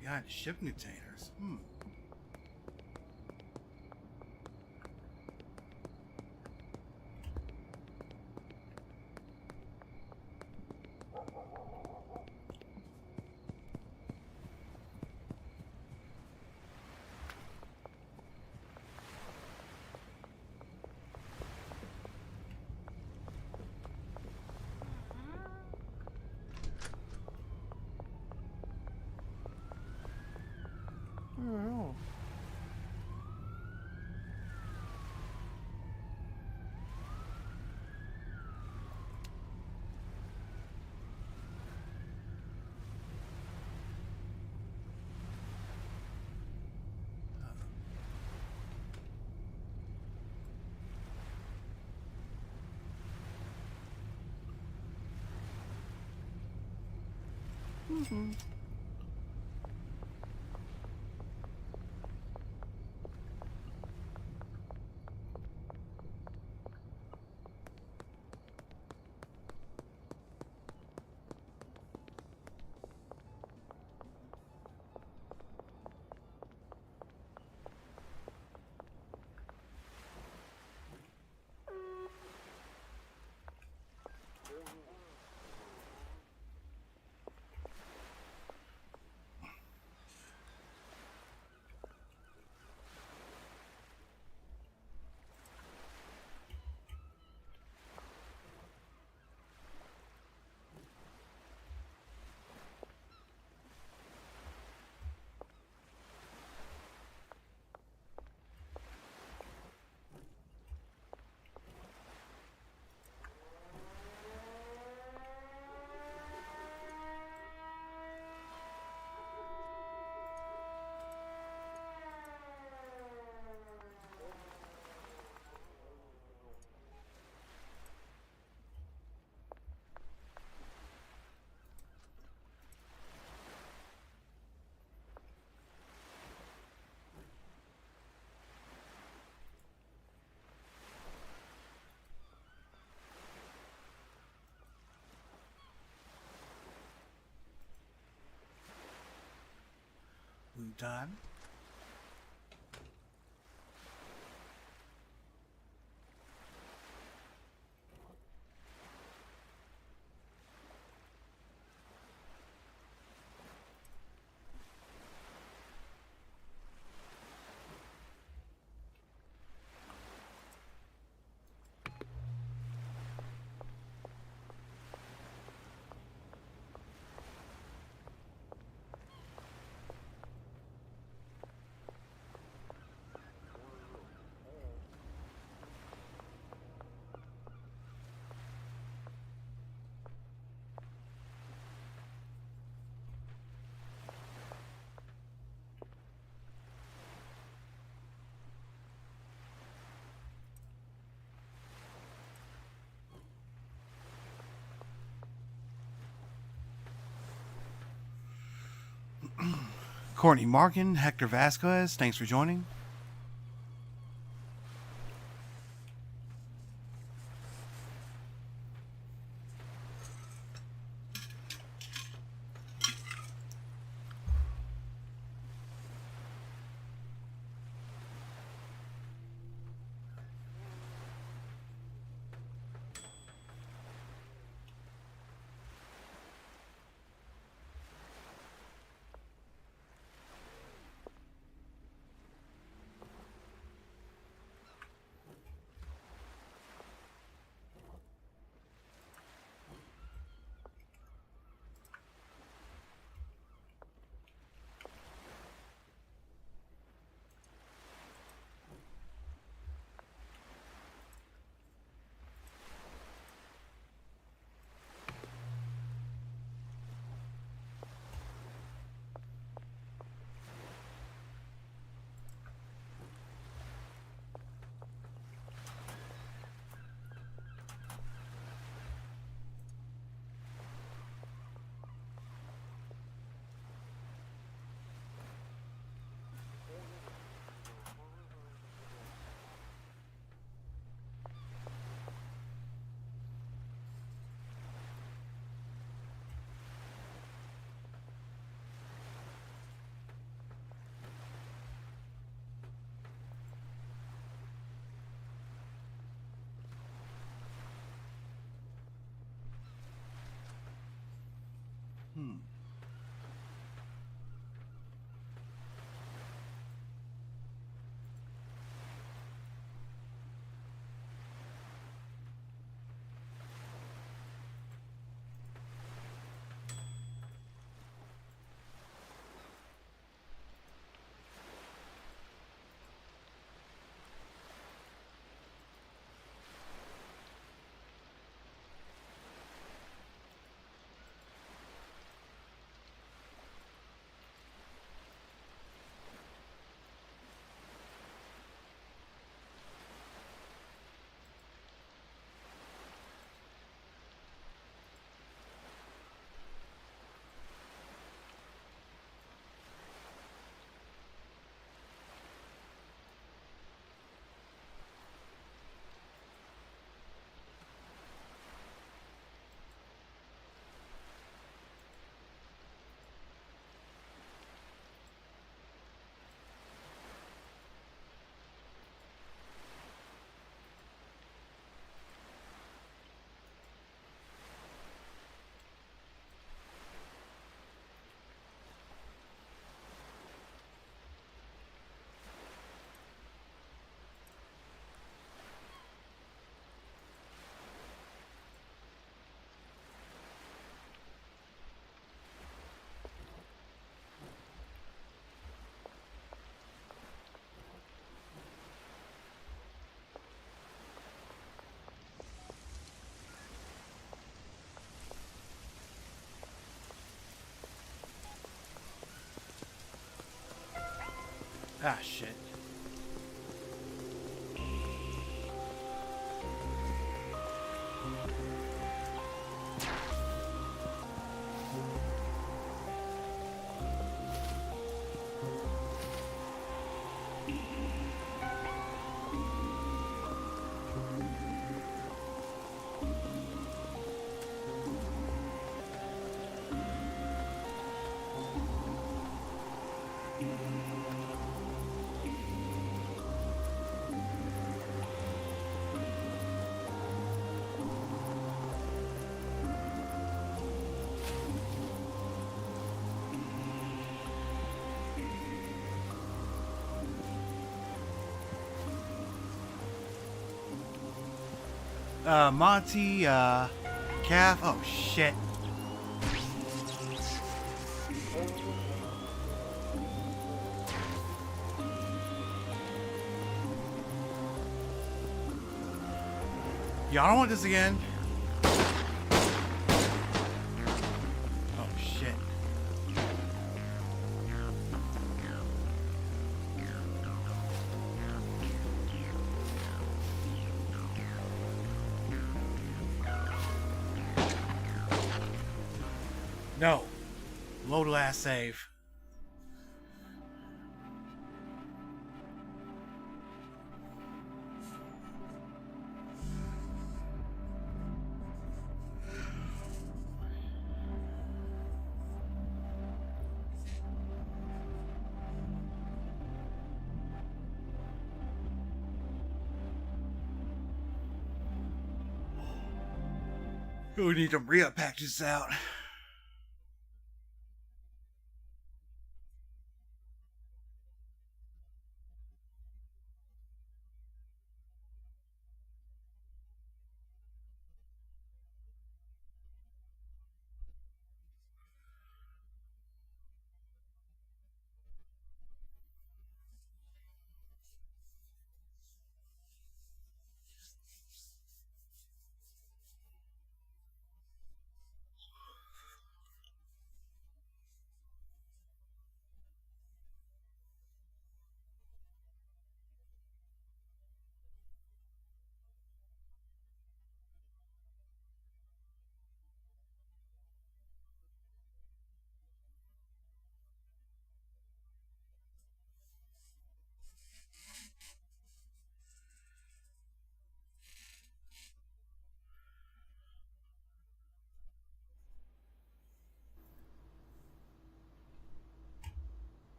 Behind the shipping containers. Oh. Mm-hmm. time. Courtney Markin, Hector Vasquez, thanks for joining. Ah, shit. Monty, Calf. Oh, shit. Y'all don't want this again. Oh, shit. No. Load last save. We need them re-up packages out.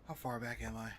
How far back am I?